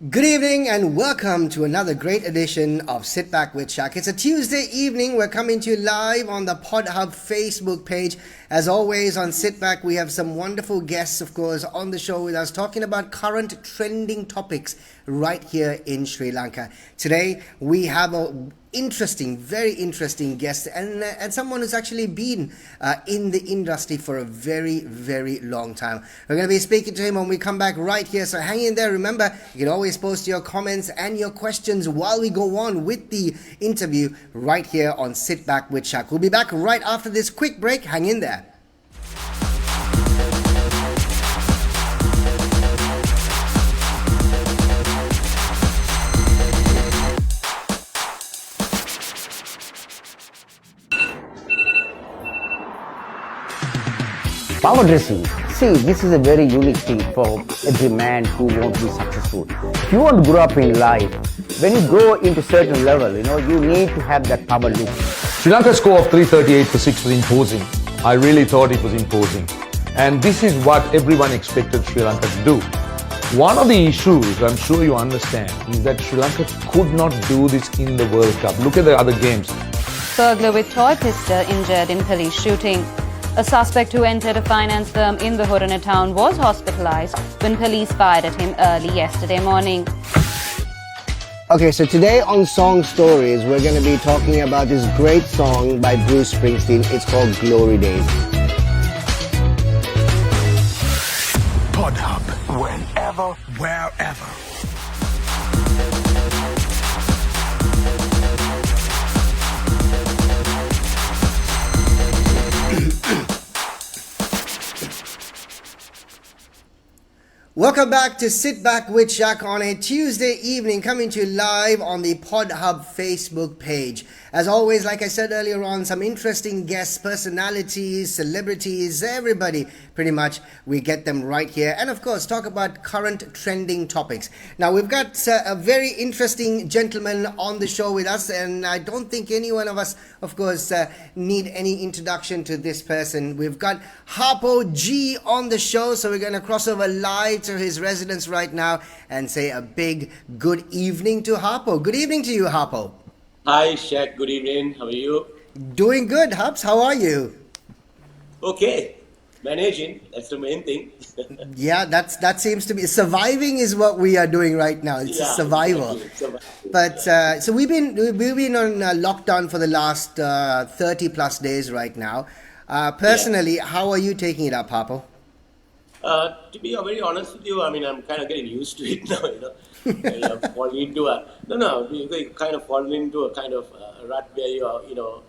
Good evening and welcome to another great edition of Sit Back with Shaq. It's a Tuesday evening. We're coming to you live on the Pod Hub Facebook page. As always, on Sit Back, we have some wonderful guests, of course, on the show with us talking about current trending topics right here in Sri Lanka. Today, we have a very interesting guest and someone who's actually been in the industry for a very, very long time. We're going to be speaking to him when we come back right here, so hang in there. Remember, you can always post your comments and your questions while we go on with the interview right here on Sit Back with Shaq. We'll be back right after this quick break. Hang in there. Power dressing. See, this is a very unique thing for every man who wants to be successful. If you want to grow up in life, when you go into certain level, you need to have that power look. Sri Lanka's score of 338 for 6 was imposing. I really thought it was imposing. And this is what everyone expected Sri Lanka to do. One of the issues, I'm sure you understand, is that Sri Lanka could not do this in the World Cup. Look at the other games. Burglar with toy pistol injured in police shooting. A suspect who entered a finance firm in the Horana town was hospitalized when police fired at him early yesterday morning. Okay, so today on Song Stories, we're going to be talking about this great song by Bruce Springsteen. It's called Glory Days. Pod Hub, whenever, wherever. Welcome back to Sit Back with Shaq on a Tuesday evening, coming to you live on the Pod Hub Facebook page. As always, like I said earlier on, some interesting guests, personalities, celebrities, everybody, pretty much, we get them right here. And of course, talk about current trending topics. Now, we've got a very interesting gentleman on the show with us, and I don't think any one of us, of course, need any introduction to this person. We've got Harpo G on the show, so we're going to cross over live to his residence right now and say a big good evening to Harpo. Good evening to you, Harpo. Hi, Shaq. Good evening. How are you? Doing good, Hubs. How are you? Okay. Managing. That's the main thing. Yeah, that seems to be surviving is what we are doing right now. It's survival. Exactly. But so we've been on lockdown for the last 30 plus days right now. Personally, how are you taking it up, Harpo? To be very honest with you, I mean, I'm kind of getting used to it now, falling into you kind of fall into a kind of rut where you're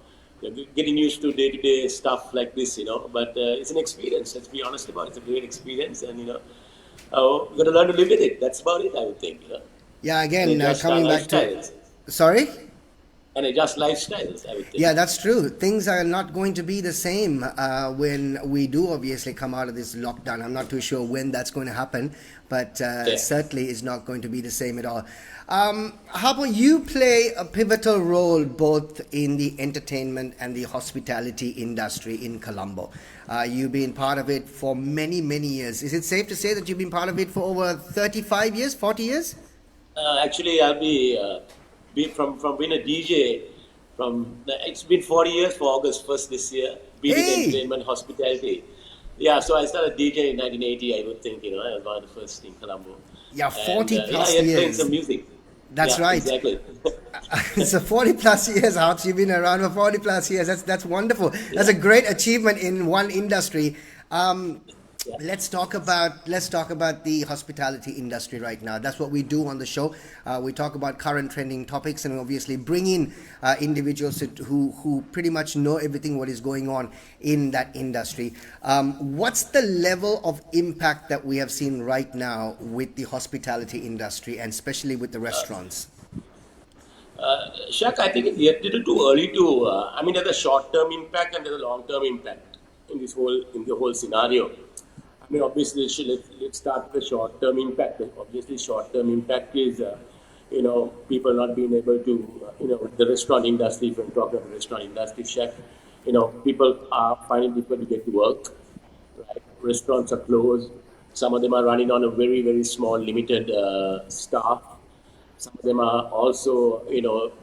getting used to day-to-day stuff like this, but it's an experience. Let's be honest about it. It's a great experience, and, we've got to learn to live with it. That's about it, I would think, Yeah, again, coming back to... Sorry? And adjust lifestyles, I would think. Yeah, that's true. Things are not going to be the same when we do obviously come out of this lockdown. I'm not too sure when that's going to happen, but certainly it's not going to be the same at all. Harpo, you play a pivotal role both in the entertainment and the hospitality industry in Colombo. You've been part of it for many, many years. Is it safe to say that you've been part of it for over 35 years, 40 years? Actually, I'll be from being a DJ, it's been 40 years for August 1st this year, being in entertainment, hospitality. Yeah, so I started DJ in 1980, I would think, I was one of the first in Colombo. Yeah, 40 plus years. years. Playing some music. That's right. Exactly. So 40 plus years, Harps, you've been around for 40 plus years. That's wonderful. That's a great achievement in one industry. Let's talk about the hospitality industry right now. That's what we do on the show. We talk about current trending topics and obviously bring in individuals who pretty much know everything what is going on in that industry. What's the level of impact that we have seen right now with the hospitality industry and especially with the restaurants? Shaq, I think it's yet a little too early to. There's a short-term impact and there's a long-term impact in the whole scenario. Obviously, let's start with the short-term impact. Obviously, short-term impact is, people not being able to, the restaurant industry, if I'm talking about the restaurant industry, Chef, people are finding difficult to get to work, right? Restaurants are closed. Some of them are running on a very, very small, limited staff. Some of them are also,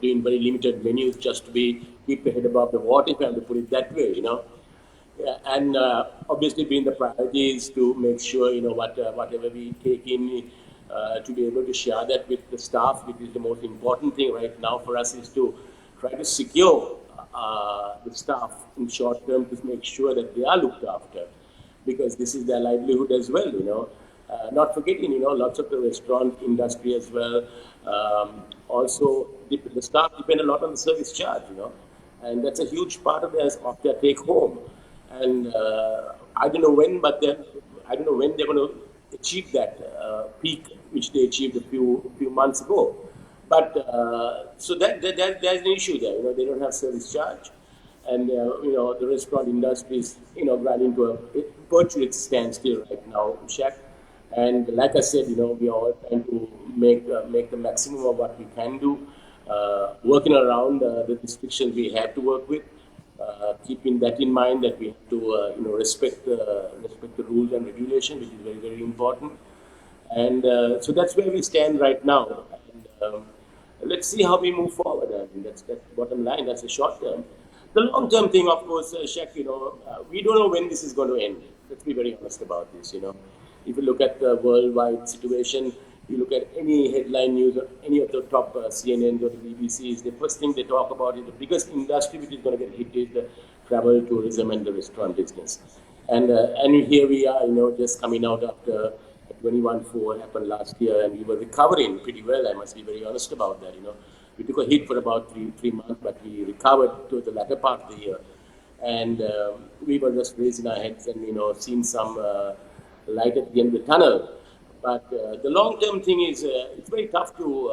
doing very limited menus just to keep the head above the water, if I have to put it that way. Yeah, and obviously, being the priority is to make sure whatever we take in to be able to share that with the staff, which is the most important thing right now for us is to try to secure the staff in short term to make sure that they are looked after, because this is their livelihood as well. Not forgetting, lots of the restaurant industry as well. Also, the staff depend a lot on the service charge. And that's a huge part of their take home. And I don't know when, but then I don't know when they're going to achieve that peak, which they achieved a few months ago. But so there's an issue there. They don't have service charge, and the restaurant industry is run into a virtually standstill right now, Shaq. And like I said, we are all trying to make the maximum of what we can do, working around the restrictions we have to work with. Keeping that in mind, that we have to respect the rules and regulations, which is very, very important. And so that's where we stand right now. And let's see how we move forward. I mean, that's bottom line. That's the short term. The long term thing, of course, Shaq, we don't know when this is going to end. Let's be very honest about this. If you look at the worldwide situation, you look at any headline news or any of the top CNNs or the BBCs, the first thing they talk about is the biggest industry which is going to get hit is the travel, tourism, and the restaurant business. And here we are, just coming out after 21-4 happened last year, and we were recovering pretty well. I must be very honest about that. We took a hit for about three months, but we recovered to the latter part of the year, and we were just raising our heads and seeing some light at the end of the tunnel. But the long-term thing is it's very tough to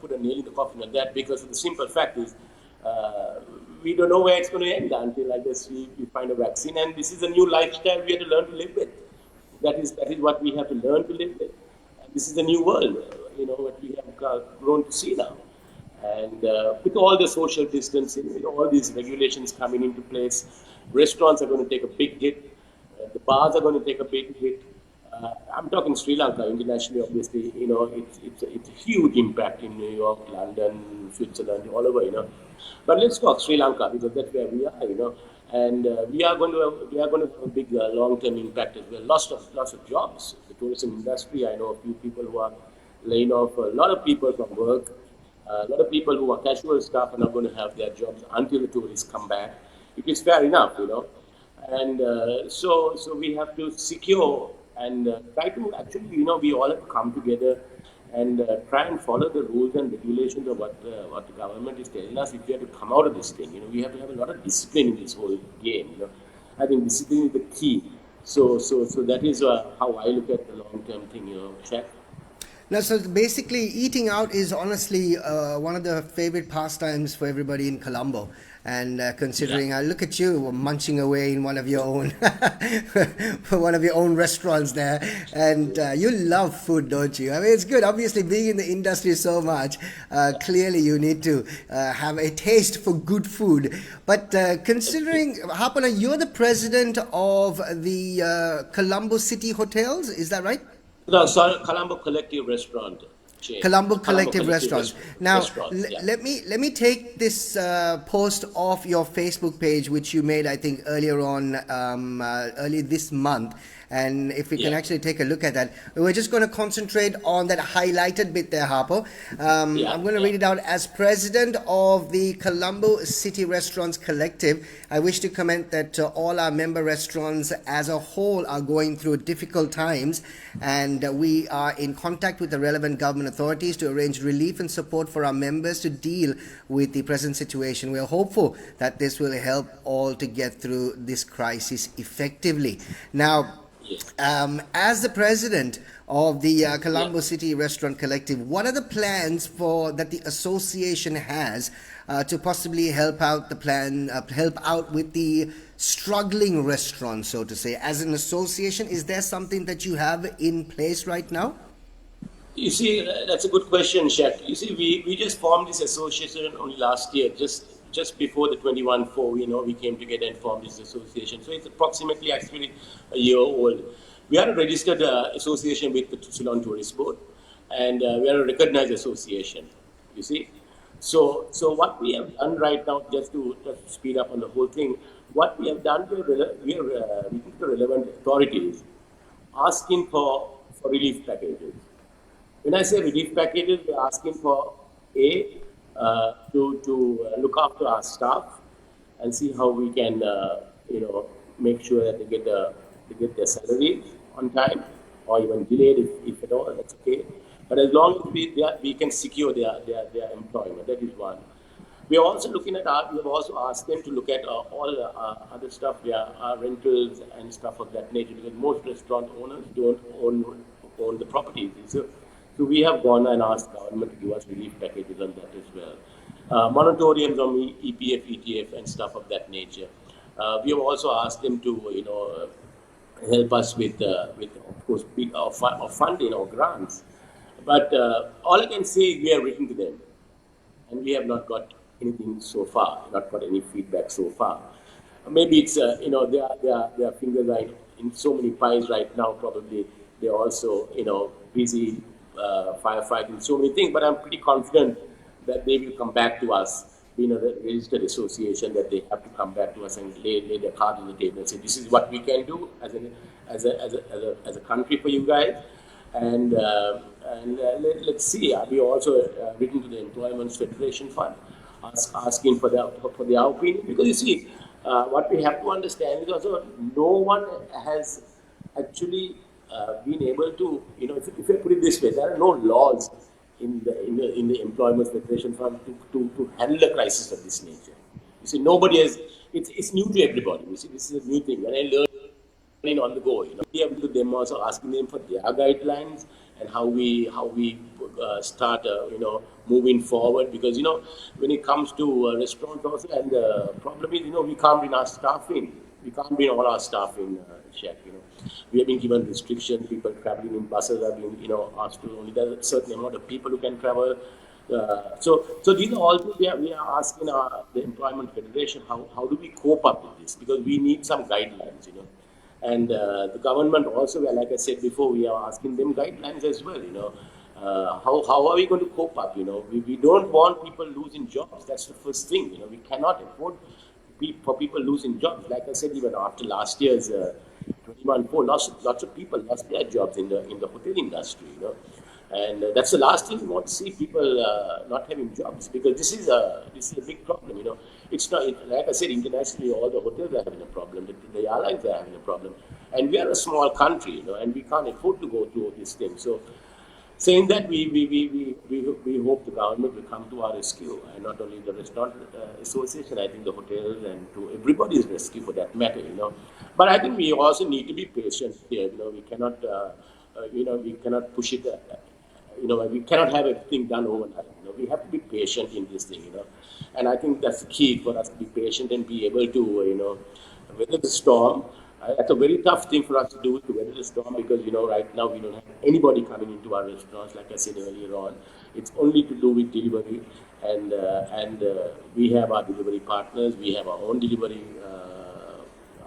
put a nail in the coffin on that, because the simple fact is we don't know where it's going to end until, I guess, we find a vaccine. And this is a new lifestyle we have to learn to live with. That is what we have to learn to live with. And this is a new world, what we have grown to see now. And with all the social distancing, with all these regulations coming into place, restaurants are going to take a big hit. The bars are going to take a big hit. I'm talking Sri Lanka. Internationally, obviously, it's a huge impact in New York, London, Switzerland, all over, But let's talk Sri Lanka, because that's where we are, And we are going to have a big long-term impact as well. Lots of jobs. The tourism industry, I know a few people who are laying off a lot of people from work. A lot of people who are casual staff are not going to have their jobs until the tourists come back. It is fair enough, And so we have to secure and try to actually, we all have to come together and try and follow the rules and regulations of what the government is telling us. If we have to come out of this thing, we have to have a lot of discipline in this whole game. I think discipline is the key. So that is how I look at the long-term thing, Shaq. Now, so basically, eating out is honestly one of the favorite pastimes for everybody in Colombo. And considering, I look at you munching away in one of your own restaurants there, and you love food, don't you? I mean, it's good. Obviously, being in the industry so much, clearly you need to have a taste for good food. But considering, Harpo, you're the president of the Colombo City Hotels, is that right? No, sorry, Colombo Collective Restaurant chain. Colombo Collective Restaurants. Now, yeah. let me take this post off your Facebook page, which you made, I think, earlier on, early this month. And if we can actually take a look at that, we're just going to concentrate on that highlighted bit there, Harpo. I'm going to read it out. As president of the Colombo City Restaurants Collective, I wish to comment that all our member restaurants as a whole are going through difficult times, and we are in contact with the relevant government authorities to arrange relief and support for our members to deal with the present situation. We are hopeful that this will help all to get through this crisis effectively. Now, as the president of the Colombo City Restaurant Collective, what are the plans that the association has to possibly help out with the struggling restaurants, so to say? As an association, is there something that you have in place right now? You see, that's a good question, Shaq. You see, we just formed this association only last year, just before the 21-4, we came together and formed this association. So it's approximately actually a year old. We are a registered association with the Ceylon Tourist Board, and we are a recognized association. You see, so what we have done right now, just to speed up on the whole thing, what we have done, we are reaching to the relevant authorities, asking for relief packages. When I say relief packages, we're asking for to look after our staff and see how we can make sure that they get their salary on time or even delayed if at all. That's okay. But as long as we can secure their employment, that is one. We are also looking at we have also asked them to look at all other stuff, our rentals and stuff of that nature, because most restaurant owners don't own the properties. So we have gone and asked government to give us relief packages on that as well. Moratoriums on EPF, ETF and stuff of that nature. We have also asked them to, help us with of course, funding or grants. But all I can say is we have written to them, and we have not got anything so far, not got any feedback so far. Maybe it's, their fingers are in so many pies right now, probably they're also, busy firefighting so many things, but I'm pretty confident that they will come back to us, being a registered association, that they have to come back to us and lay their card on the table and say, this is what we can do as a country for you guys. And let's see. We also written to the Employment Federation Fund, asking for their opinion, because you see, what we have to understand is also no one has actually been able to, if I put it this way, there are no laws in the Employment Federation Fund to handle a crisis of this nature. You see, nobody has. It's new to everybody. You see, this is a new thing, and I learning on the go. We have to them also asking them for their guidelines and how we start moving forward, because when it comes to restaurants also, and the problem is we can't bring our staff in. We can't bring all our staff in, Shaq. We have been given restrictions. People traveling in buses have been asked to only there are a certain amount of people who can travel. So these are all things we are asking the Employment Federation, how do we cope up with this, because we need some guidelines. And the government also, like I said before, we are asking them guidelines as well. How are we going to cope up? We don't want people losing jobs. That's the first thing. We cannot afford for people losing jobs. Like I said, even after last year's 21-4, lots of people lost their jobs in the hotel industry. And that's the last thing we want to see, people not having jobs, because this is a big problem. It's not, like I said, internationally all the hotels are having a problem, the airlines are having a problem, and we are a small country, and we can't afford to go through this thing. So, saying that, we hope the government will come to our rescue, and not only the restaurant association, I think the hotels and to everybody's rescue for that matter. But I think we also need to be patient here. We cannot, we cannot push it. We cannot have everything done overnight. We have to be patient in this thing. And I think that's the key for us to be patient and be able to, weather the storm. That's a very tough thing for us to do, to weather the storm, because right now we don't have anybody coming into our restaurants. Like I said earlier on, it's only to do with delivery, and we have our delivery partners. We have our own delivery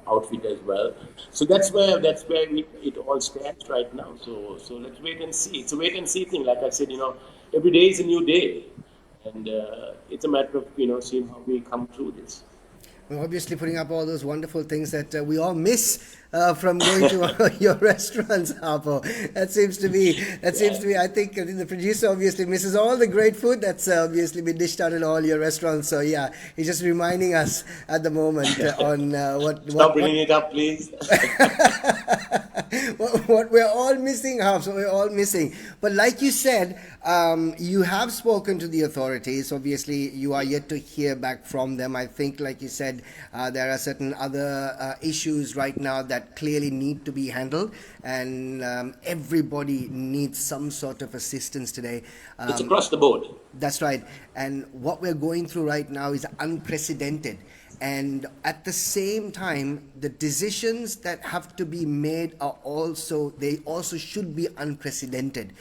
outfit as well. So that's where it all stands right now. So let's wait and see. It's a wait and see thing. Like I said, every day is a new day, and it's a matter of seeing how we come through this. We're obviously putting up all those wonderful things that we all miss from going to your restaurants, Harpo. That seems to be. I think the producer obviously misses all the great food that's obviously been dished out in all your restaurants. So yeah, he's just reminding us at the moment on Stop bringing it up, please. what we're all missing, Harpo. We're all missing. But like you said, you have spoken to the authorities. Obviously, you are yet to hear back from them. I think, like you said, there are certain other issues right now that clearly need to be handled, and everybody needs some sort of assistance today. It's across the board. That's right. And what we're going through right now is unprecedented. And at the same time, the decisions that have to be made are also, they also should be unprecedented.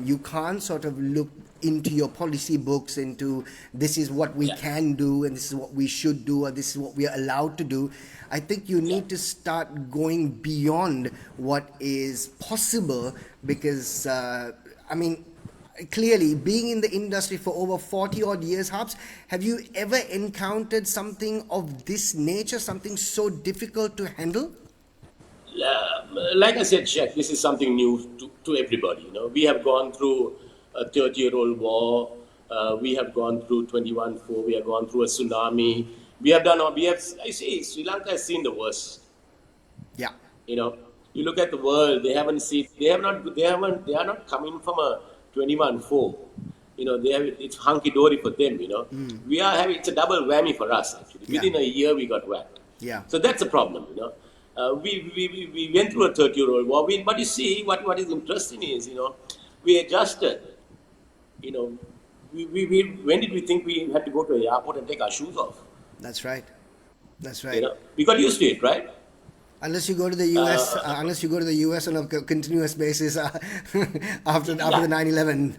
You can't sort of look into your policy books into this is what we can do and this is what we should do or this is what we are allowed to do. I think you need to start going beyond what is possible because, clearly, being in the industry for over 40 odd years, Harps, have you ever encountered something of this nature, something so difficult to handle? Like I said, Shaq, this is something new to everybody. We have gone through a 30-year-old war. We have gone through 21-4. We have gone through a tsunami. I say Sri Lanka has seen the worst. Yeah. You look at the world, they are not coming from a 21-4. It's hunky-dory for them, it's a double whammy for us, actually. Within a year, we got whacked. Yeah. So that's a problem, We went through a 30-year-old war. But you see, what is interesting is, we adjusted. When did we think we had to go to the airport and take our shoes off? That's right. That's right. We got used to it, right? Unless you go to the US, on a continuous basis after the 9/11.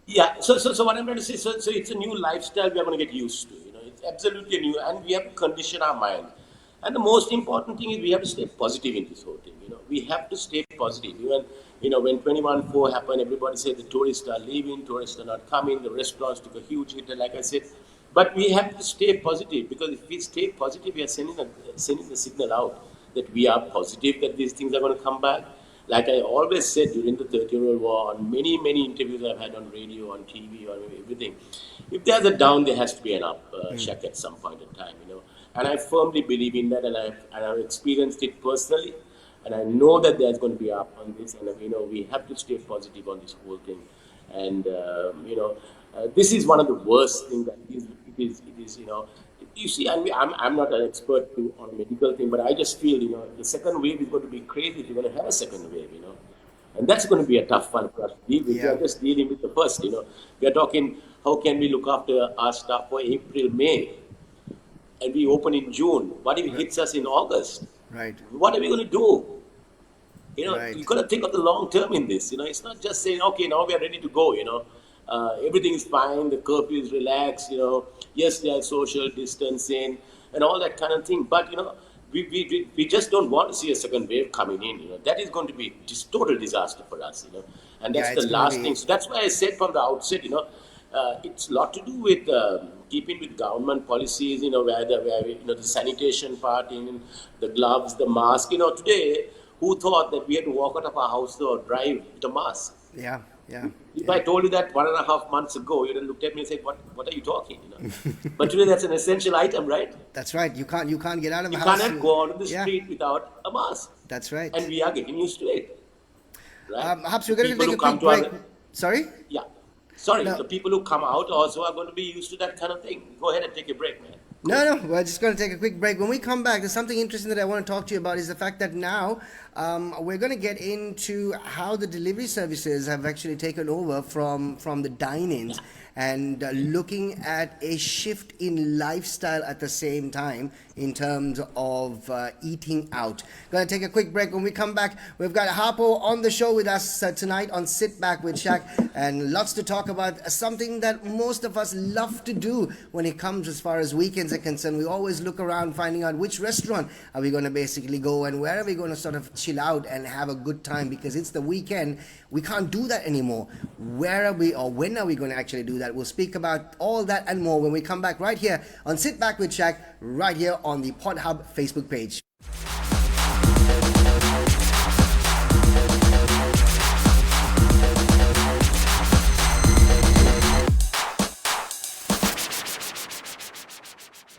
Yeah. So what I'm trying to say, so it's a new lifestyle we are going to get used to. It's absolutely new, and we have to condition our mind. And the most important thing is we have to stay positive in this whole thing. We have to stay positive. Even when 21-4 happened, everybody said the tourists are leaving, tourists are not coming, the restaurants took a huge hit, like I said. But we have to stay positive because if we stay positive, we are sending the signal out that we are positive that these things are going to come back. Like I always said during the 30-year-old war, on many interviews I've had on radio, on TV, on everything, if there's a down, there has to be an up, Shaq, at some point in time, And I firmly believe in that, and I've experienced it personally, and I know that there's going to be up on this, and we have to stay positive on this whole thing. And this is one of the worst things that it is. You see, I'm not an expert on medical thing, but I just feel, the second wave is going to be crazy. We're going to have a second wave, And that's going to be a tough one for us to deal with. Yeah. We are just dealing with the first, We are talking, how can we look after our staff for April, May? And we open in June. What if it hits us in August? Right. What are we going to do? Right. You've got to think of the long term in this. It's not just saying, okay, now we are ready to go, everything is fine, the curfew is relaxed, yes, there is social distancing and all that kind of thing. But, we just don't want to see a second wave coming in, That is going to be total disaster for us, And that's the last thing. So that's why I said from the outset, it's a lot to do with keeping with government policies, where the sanitation part, the gloves, the mask. Today, who thought that we had to walk out of our house or drive with a mask? Yeah. If I told you that 1.5 months ago, you'd have looked at me and said, "What are you talking?" But today, that's an essential item, right? That's right. You can't get out of the You house. cannot go out on the street without a mask. That's right. And we are getting used to it. Right? Perhaps we're going to People take a who come quick to break. Sorry? Yeah. Sorry, No. the people who come out also are going to be used to that kind of thing. Go ahead and take a break, man. No, we're just going to take a quick break. When we come back, there's something interesting that I want to talk to you about is the fact that now we're going to get into how the delivery services have actually taken over from the dine-ins and looking at a shift in lifestyle at the same time in terms of eating out. Going to take a quick break. When we come back, we've got Harpo on the show with us tonight on Sit Back with Shaq, and lots to talk about, something that most of us love to do when it comes as far as weekends are concerned. We always look around finding out which restaurant are we going to basically go and where are we going to sort of chill out and have a good time because it's the weekend. We can't do that anymore. Where are we or when are we going to actually do that? We'll speak about all that and more when we come back right here on Sit Back with Shaq, right here on the Pod Hub Facebook page.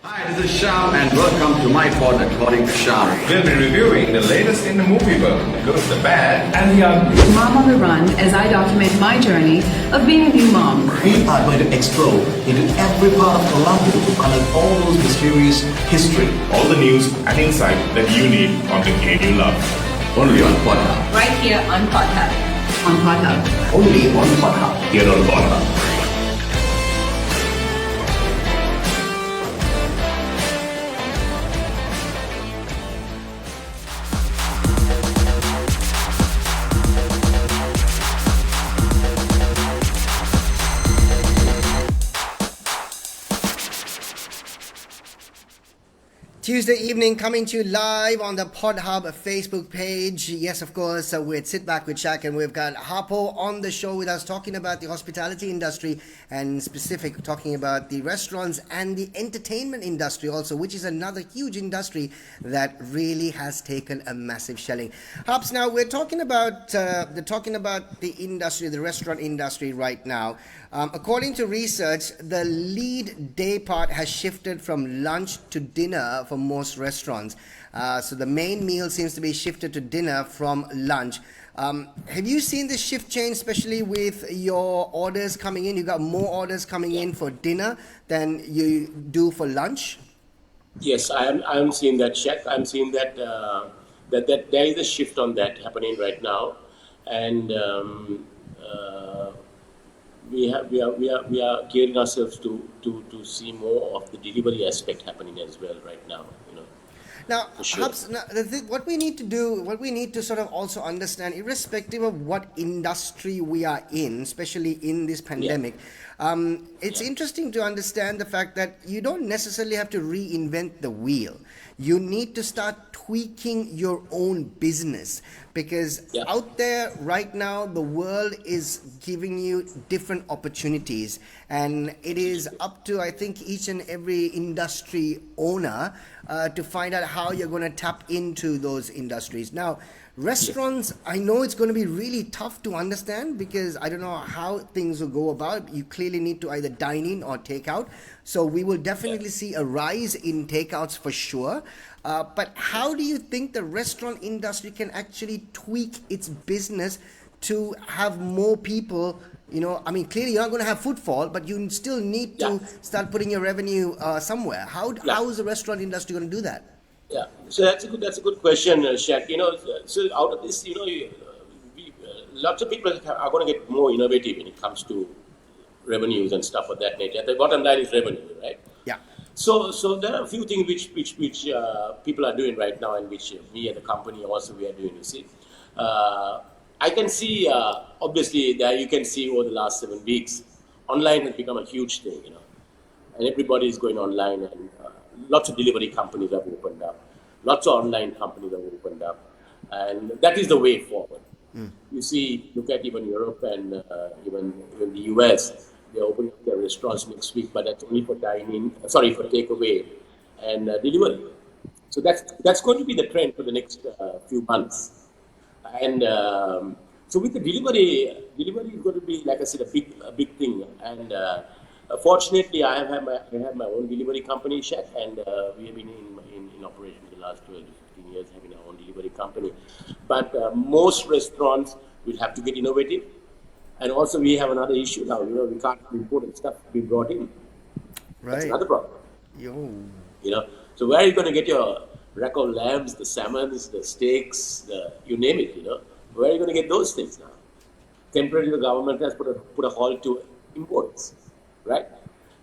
Hi, this is Sham and welcome to my pod According to Sham. We'll be reviewing the latest in the movie world, the good, the bad, and the ugly. Mom on the Run, as I document my journey of being a new mom. We are going to explore into every part of Colombia to unearth all those mysterious history. All the news and insight that you need on the game you love. Only on Pod Hub. Right here on Pod Hub. On Pod Hub. Only on Pod Hub. Here on Pod Hub. Tuesday evening, coming to you live on the Pod Hub Facebook page. Yes, of course, we're Sit Back with Shaq, and we've got Harpo on the show with us talking about the hospitality industry, and specific talking about the restaurants and the entertainment industry also, which is another huge industry that really has taken a massive shelling. Harps, now we're talking about the industry, the restaurant industry right now. According to research, the lead day part has shifted from lunch to dinner for most restaurants. So the main meal seems to be shifted to dinner from lunch. Have you seen this shift change, especially with your orders coming in? You got more orders coming in for dinner than you do for lunch? Yes, I'm seeing that, Shaq. I'm seeing that that there is a shift on that happening right now, and we are gearing ourselves to see more of the delivery aspect happening as well right now. Now, Sure. what we need to do, what we need to sort of also understand, irrespective of what industry we are in, especially in this pandemic, it's interesting to understand the fact that you don't necessarily have to reinvent the wheel. You need to start tweaking your own business, because out there right now, the world is giving you different opportunities, and it is up to, I think, each and every industry owner to find out how you're going to tap into those industries. Now, restaurants, I know it's going to be really tough to understand, because I don't know how things will go about. You clearly need to either dine in or take out. So we will definitely see a rise in takeouts for sure. But how do you think the restaurant industry can actually tweak its business to have more people? I mean, clearly you're not going to have footfall, but you still need to start putting your revenue somewhere. How is the restaurant industry going to do that? Yeah, so that's a good question, Shaq. So out of this, lots of people are going to get more innovative when it comes to revenues and stuff of that nature. The bottom line is revenue, right? Yeah. So there are a few things which people are doing right now, and which we as a company also we are doing. You see, I can see obviously that you can see over the last 7 weeks, online has become a huge thing, and everybody is going online, and lots of delivery companies have opened up, lots of online companies have opened up, and that is the way forward. You see, look at even Europe and even the US. They're opening up their restaurants next week, but that's only for for takeaway and delivery. So that's going to be the trend for the next few months. And so with the delivery is going to be, like I said, a big thing. And fortunately, I have my own delivery company, Shaq, and we have been in operation for the last 12 to 15 years, having our own delivery company. But most restaurants will have to get innovative. And also, we have another issue now. We can't import stuff we brought in. Right. That's another problem. So where are you going to get your rack of lambs, the salmons, the steaks, you name it? Where are you going to get those things now? Temporarily, the government has put a halt to imports, right?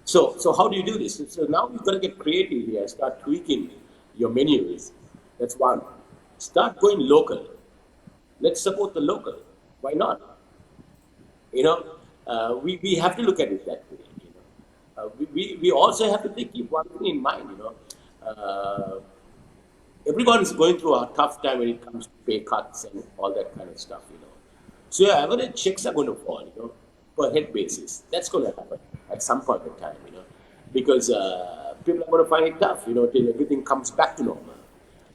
So how do you do this? So now you've got to get creative here. Start tweaking your menus. That's one. Start going local. Let's support the local. Why not? We have to look at it that way. We also have to keep one thing in mind. Everyone is going through a tough time when it comes to pay cuts and all that kind of stuff. So your average checks are going to fall. Per head basis. That's going to happen at some point in time. Because people are going to find it tough. Till everything comes back to normal.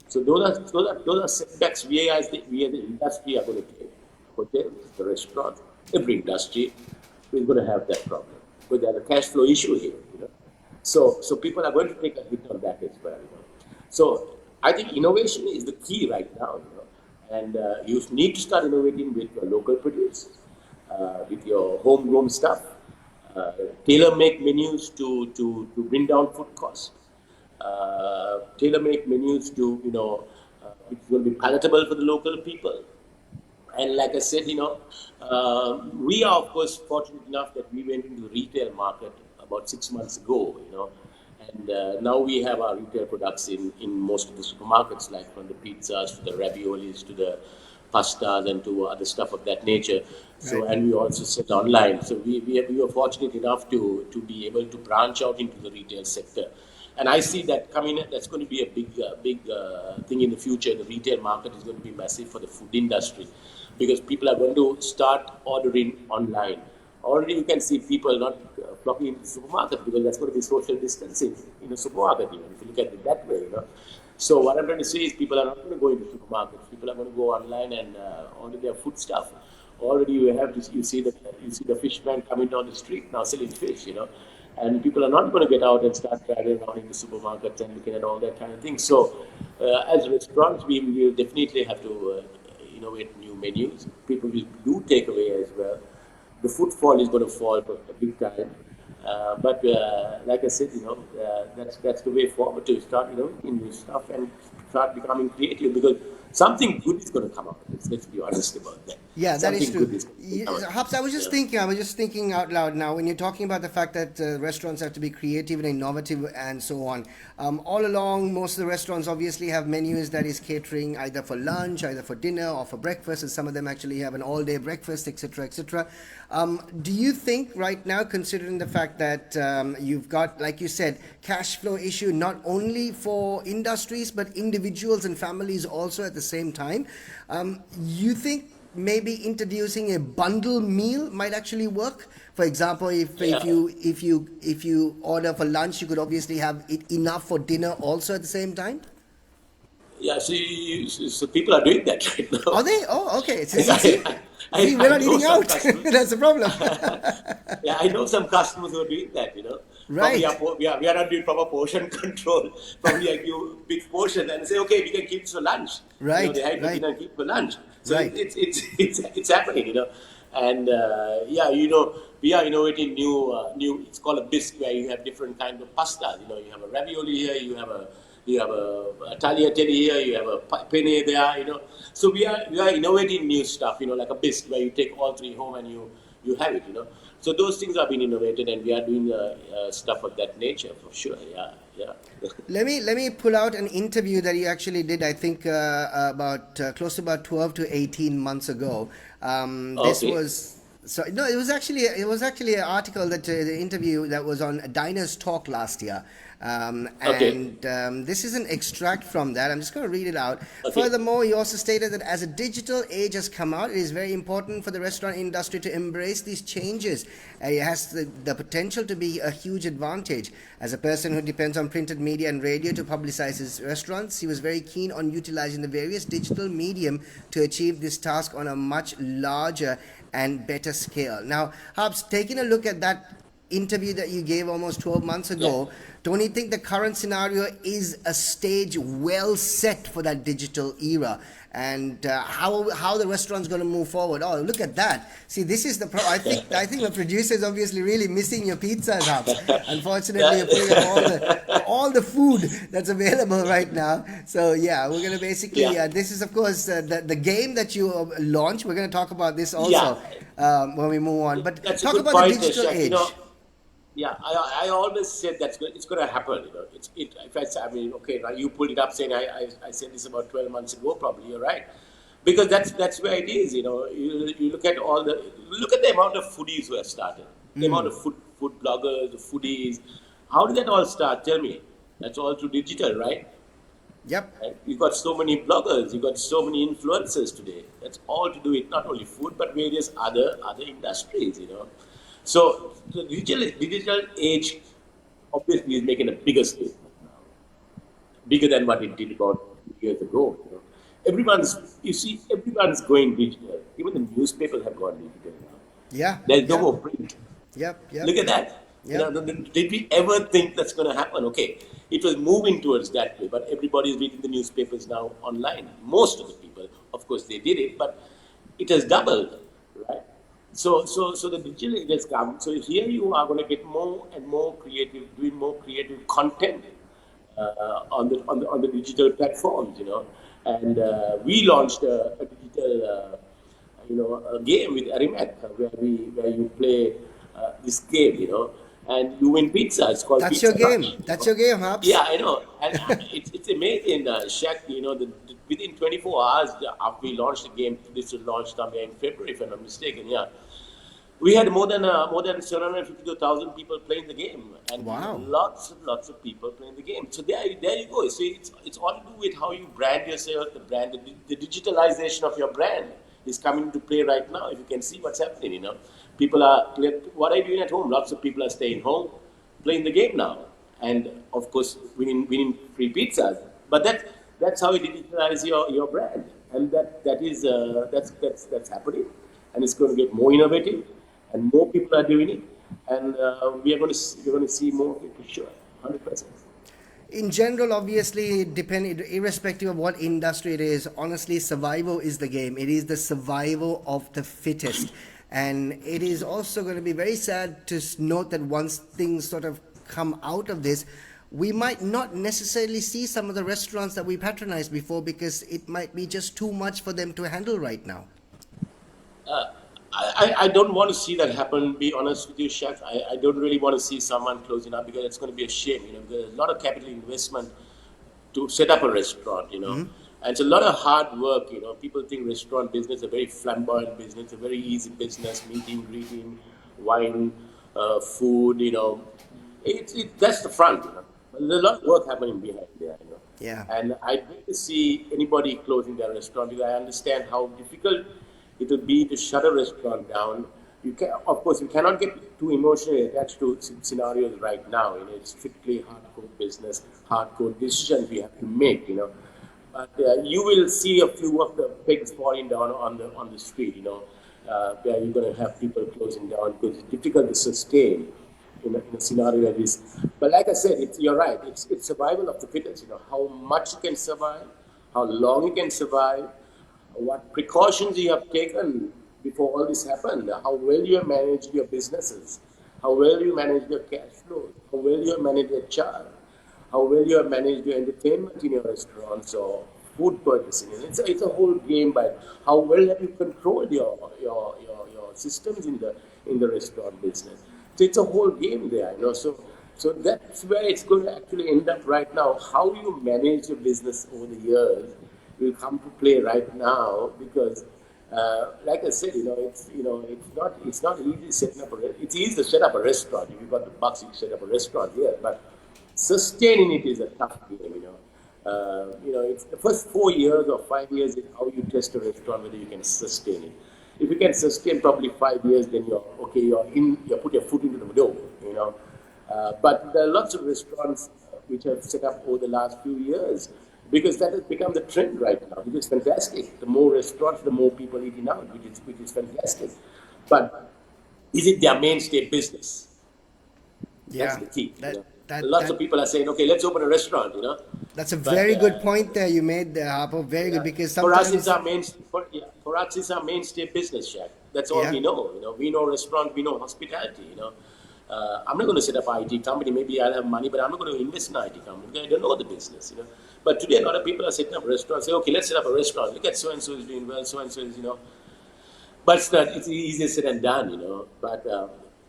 So those are setbacks we as the industry are going to take. Hotels, the restaurant, every industry is going to have that problem, because there's a cash flow issue here. So people are going to take a hit on that as well. So I think innovation is the key right now. And you need to start innovating with your local produce, with your homegrown stuff, tailor-make menus to bring down food costs, tailor-make menus to which will be palatable for the local people. And like I said, we are, of course, fortunate enough that we went into the retail market about 6 months ago, and now we have our retail products in most of the supermarkets, like from the pizzas to the raviolis to the pastas and to other stuff of that nature. So, right. And we also sell online. So we were fortunate enough to be able to branch out into the retail sector. And I see that coming. That's going to be a big thing in the future. The retail market is going to be massive for the food industry, because people are going to start ordering online. Already you can see people not flocking into the supermarket, because that's going to be social distancing in the supermarket, even if you look at it that way. So what I'm trying to say is, people are not going to go into supermarkets. People are going to go online and order their food stuff. Already you see the fisherman coming down the street now selling fish, and people are not going to get out and start driving around in the supermarkets and looking at all that kind of thing. So as restaurants, we will definitely have to innovate new menus. People will do takeaway as well. The footfall is going to fall a big time. But like I said, that's the way forward, to start in new stuff and start becoming creative, because something good is going to come out. Let's be honest about that. Yeah, that is Something true. good is going to come out. Hobbs, I was just thinking out loud now, when you're talking about the fact that restaurants have to be creative and innovative and so on. All along, most of the restaurants obviously have menus that is catering either for lunch, either for dinner, or for breakfast, and some of them actually have an all-day breakfast, etc., etc. Do you think right now, considering the fact that you've got, like you said, cash flow issue not only for industries but individuals and families also at the same time, you think maybe introducing a bundle meal might actually work? For example, if you order for lunch, you could obviously have it enough for dinner also at the same time. Yeah, so people are doing that right now. Are they? Oh, okay. See, we're not eating out. That's the problem. Yeah, I know some customers who are doing that, Right. We are not doing proper portion control. Probably I give big portion and say, okay, we can keep this for lunch. Right, They hide the right. dinner and keep for lunch. So Right. it's happening, And we are innovating new. It's called a bisque, where you have different kind of pastas. You have a ravioli here, you have a tagliatelle here, you have a penne there. So we are innovating new stuff. Like a bisque, where you take all three home and you have it. So those things have been innovated, and we are doing stuff of that nature for sure. Yeah. Let me pull out an interview that you actually did, I think, about close to about 12 to 18 months ago. This Okay. was. So no, it was actually an article that the interview that was on Diners Talk last year, Okay. and this is an extract from that. I'm just going to read it out. Okay. Furthermore, he also stated that as a digital age has come out, it is very important for the restaurant industry to embrace these changes. It has the potential to be a huge advantage. As a person who depends on printed media and radio to publicize his restaurants, he was very keen on utilizing the various digital medium to achieve this task on a much larger and better scale. Now, Hobbs, taking a look at that interview that you gave almost 12 months ago, don't you think the current scenario is a stage well set for that digital era? And how the restaurant's going to move forward? Oh, look at that! See, this is the I think the producer is obviously really missing your pizzas, Hobbs. Unfortunately, you're putting up all the food that's available right now. So yeah, we're going to basically this is of course the game that you launch. We're going to talk about this also when we move on. But That's talk a good about point, the digital Shaq. age. I always said it's going to happen. Okay, now you pulled it up saying I said this about 12 months ago. Probably you're right, because that's where it is. You look at the amount of foodies who have started, the amount of food bloggers, the foodies. How did that all start? Tell me. That's all through digital, right? Yep. Right? You've got so many bloggers, you've got so many influencers today. That's all to do with not only food but various other industries. So the digital age obviously is making a bigger statement now, bigger than what it did about 2 years ago. Everyone's going digital. Even the newspapers have gone digital now. Yeah. There's no more print. Yep. Look at that. Yep. Did we ever think that's going to happen? Okay, it was moving towards that way, but everybody is reading the newspapers now online. Most of the people, of course, they did it, but it has doubled, right? So the digital age has come. So here you are going to get more and more creative, doing more creative content on the digital platforms, And we launched a digital, a game with Arimat where you play this game, and you win pizza. It's called That's Pizza your game. Punch. That's your game, Hobbs. Yeah, I know. And it's amazing, Shaq, within 24 hours after we launched the game, this was launched somewhere in February, if I'm not mistaken, We had more than 752,000 people playing the game, and Wow. lots of people playing the game. So there you go. See, it's all to do with how you brand yourself. The digitalization of your brand is coming to play right now. If you can see what's happening, people are what are you doing at home? Lots of people are staying home, playing the game now, and of course winning free pizzas. But that's how you digitalize your brand, and that's happening, and it's going to get more innovative. And more people are doing it, and we're going to see more of it for sure, 100%. In general, obviously, irrespective of what industry it is, honestly, survival is the game. It is the survival of the fittest. And it is also going to be very sad to note that once things sort of come out of this, we might not necessarily see some of the restaurants that we patronized before because it might be just too much for them to handle right now. I don't want to see that happen, be honest with you, Shaq. I don't really want to see someone closing up because it's going to be a shame. There's a lot of capital investment to set up a restaurant, and it's a lot of hard work. People think restaurant business is a very flamboyant business, a very easy business, meeting, greeting, wine, food, that's the front, There's a lot of work happening behind there, Yeah. And I hate to see anybody closing their restaurant because I understand how difficult it would be to shut a restaurant down. Of course, you cannot get too emotionally attached to scenarios right now. It's strictly hardcore business, hardcore decisions we have to make. But you will see a few of the pigs falling down on the street. Where you're going to have people closing down because it's difficult to sustain in a scenario like this. But like I said, you're right. It's survival of the fittest. How much you can survive, how long you can survive, what precautions you have taken before all this happened, how well you have managed your businesses, how well you manage your cash flows, how well you have managed your HR, how well you have managed your entertainment in your restaurants or food purchasing. It's a whole game, but how well have you controlled your systems in the restaurant business. So it's a whole game there, So that's where it's going to actually end up right now. How you manage your business over the years will come to play right now because, like I said, it's not easy setting up it's easy to set up a restaurant. If you've got the bucks, you can set up a restaurant here, but sustaining it is a tough game. It's the first 4 years or 5 years is how you test a restaurant whether you can sustain it. If you can sustain probably 5 years, then you're okay. You put your foot into the door. But there are lots of restaurants which have set up over the last few years. Because that has become the trend right now, which is fantastic. The more restaurants, the more people eating out, which is fantastic. But is it their mainstay business? Yeah. That's the key. Lots of people are saying, okay, let's open a restaurant, That's a very good point there you made there, Harpo. Very good, because for us, sometimes... it's our mainstay business, Shaq. That's all we know. We know restaurant, we know hospitality, I'm not going to set up an IT company. Maybe I'll have money, but I'm not going to invest in an IT company because I don't know the business, But today, a lot of people are setting up restaurants. Say, okay, let's set up a restaurant. Look at so-and-so is doing well, so-and-so is, But it's easier said than done, But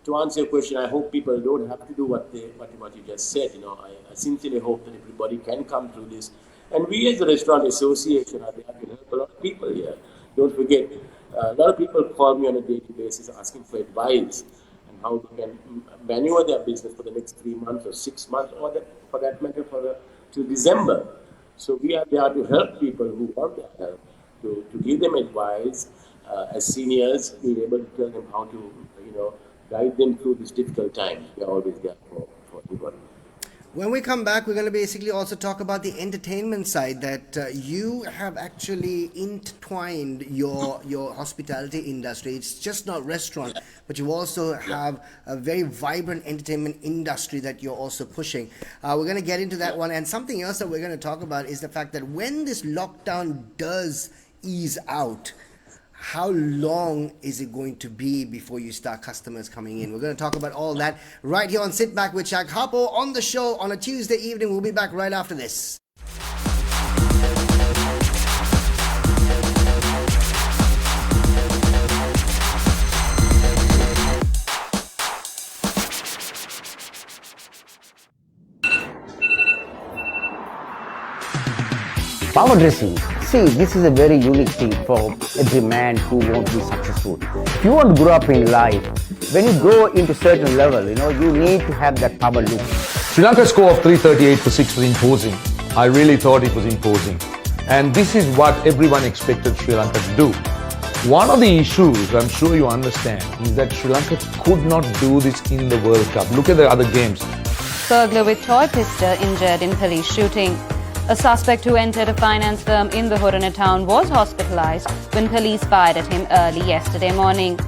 to answer your question, I hope people don't have to do what you just said, I sincerely hope that everybody can come through this. And we as the Restaurant Association are there to help a lot of people here. Don't forget, a lot of people call me on a daily basis asking for advice and how they can maneuver their business for the next 3 months or 6 months, or for that matter, till December. So we are there to help people who want their help, to give them advice as seniors, being able to tell them how to, guide them through this difficult time. We are always there for everybody. When we come back, we're going to basically also talk about the entertainment side, that you have actually intertwined your hospitality industry. It's just not restaurant, but you also have a very vibrant entertainment industry that you're also pushing. We're going to get into that one. And something else that we're going to talk about is the fact that when this lockdown does ease out, how long is it going to be before you start customers coming in? We're going to talk about all that right here on Sit Back with Shaq. Harpo on the show on a Tuesday evening. We'll be back right after this. Power dressing. See, this is a very unique thing for every man who wants to be successful. If you want to grow up in life, when you go into certain level, you need to have that power loop. Sri Lanka's score of 338 for 6 was imposing. I really thought it was imposing. And this is what everyone expected Sri Lanka to do. One of the issues, I'm sure you understand, is that Sri Lanka could not do this in the World Cup. Look at the other games. Burglar with toy pistol injured in police shooting. A suspect who entered a finance firm in the Horana town was hospitalized when police fired at him early yesterday morning.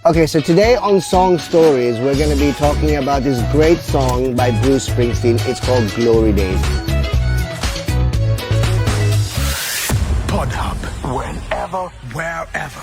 Okay, so today on Song Stories, we're going to be talking about this great song by Bruce Springsteen. It's called Glory Days. Pod Hub, whenever, wherever.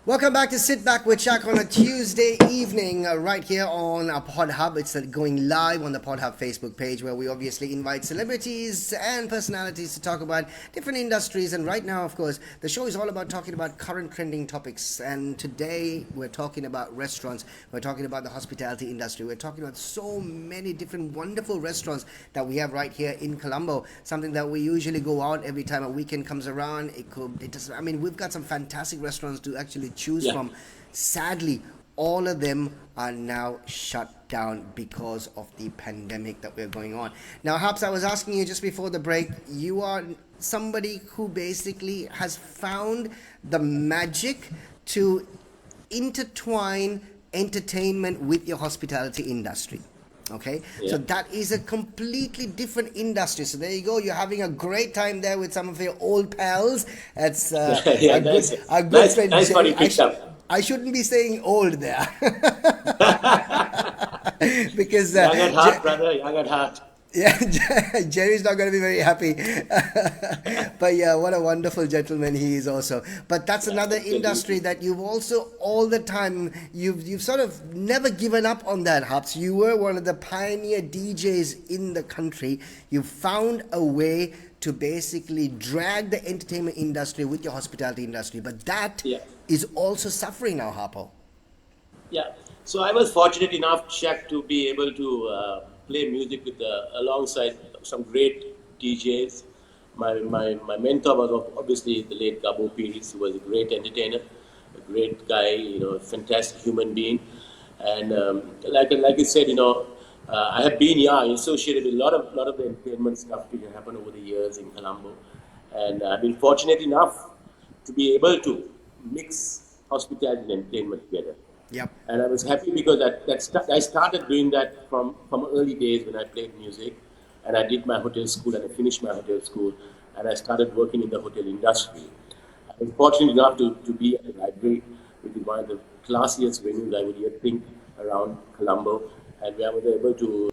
Welcome back to Sit Back with Shaq on a Tuesday evening right here on our Pod Hub. It's going live on the Pod Hub Facebook page where we obviously invite celebrities and personalities to talk about different industries. And right now, of course, the show is all about talking about current trending topics. And today we're talking about restaurants. We're talking about the hospitality industry. We're talking about so many different wonderful restaurants that we have right here in Colombo. Something that we usually go out every time a weekend comes around. We've got some fantastic restaurants to actually choose from. Sadly, all of them are now shut down because of the pandemic that we're going on. Now, Harps, I was asking you just before the break, you are somebody who basically has found the magic to intertwine entertainment with your hospitality industry. Okay, so that is a completely different industry. So there you go. You're having a great time there with some of your old pals. That's a good friend. Nice funny picture. I shouldn't be saying old there because young at heart, brother. Young at heart. Yeah, Jerry's not going to be very happy. But yeah, what a wonderful gentleman he is also. But that's another industry that you've also all the time, you've sort of never given up on that, Harps. You were one of the pioneer DJs in the country. You found a way to basically drag the entertainment industry with your hospitality industry. But that is also suffering now, Harpo. Yeah. So I was fortunate enough, Shaq, to be able to play music with alongside some great DJs. My mentor was obviously the late Gabo Piris, who was a great entertainer, a great guy, a fantastic human being. And like you said, I have been associated with a lot of the entertainment stuff which has happened over the years in Colombo, and I've been fortunate enough to be able to mix hospitality and entertainment together. Yep. And I was happy because I started doing that from early days when I played music, and I did my hotel school and I finished my hotel school, and I started working in the hotel industry. I was fortunate enough to be at the library, which is one of the classiest venues I would ever think around Colombo, and where I was able to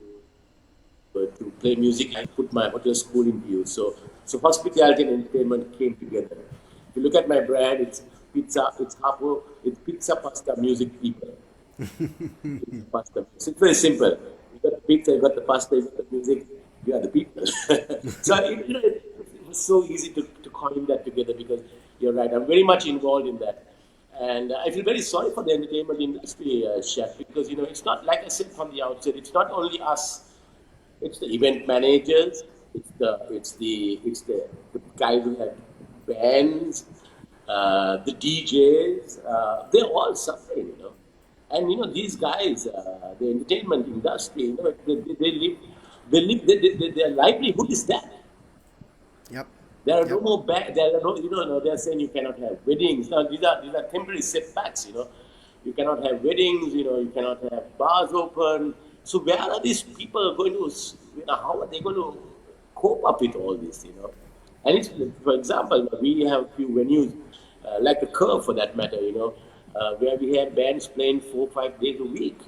play music and put my hotel school in use. So hospitality and entertainment came together. If you look at my brand, it's pizza, it's Harpo, it's pizza, pasta, music, people. Pizza, pasta. So it's very simple. You got the pizza, you got the pasta, you got the music, you are the people. So it was so easy to coin that together because you're right, I'm very much involved in that. And I feel very sorry for the entertainment industry, Shaq, because it's not, like I said from the outset, it's not only us. It's the event managers. It's the guys who have bands, the DJs. They're all suffering, And these guys, the entertainment industry, their livelihood is that. Yep. There are no more they're saying you cannot have weddings. Now, these are temporary setbacks, You cannot have weddings, you cannot have bars open. So where are these people going to, how are they going to cope up with all this, And it's, for example, we have a few venues, like the Curve for that matter, where we have bands playing 4-5 days a week,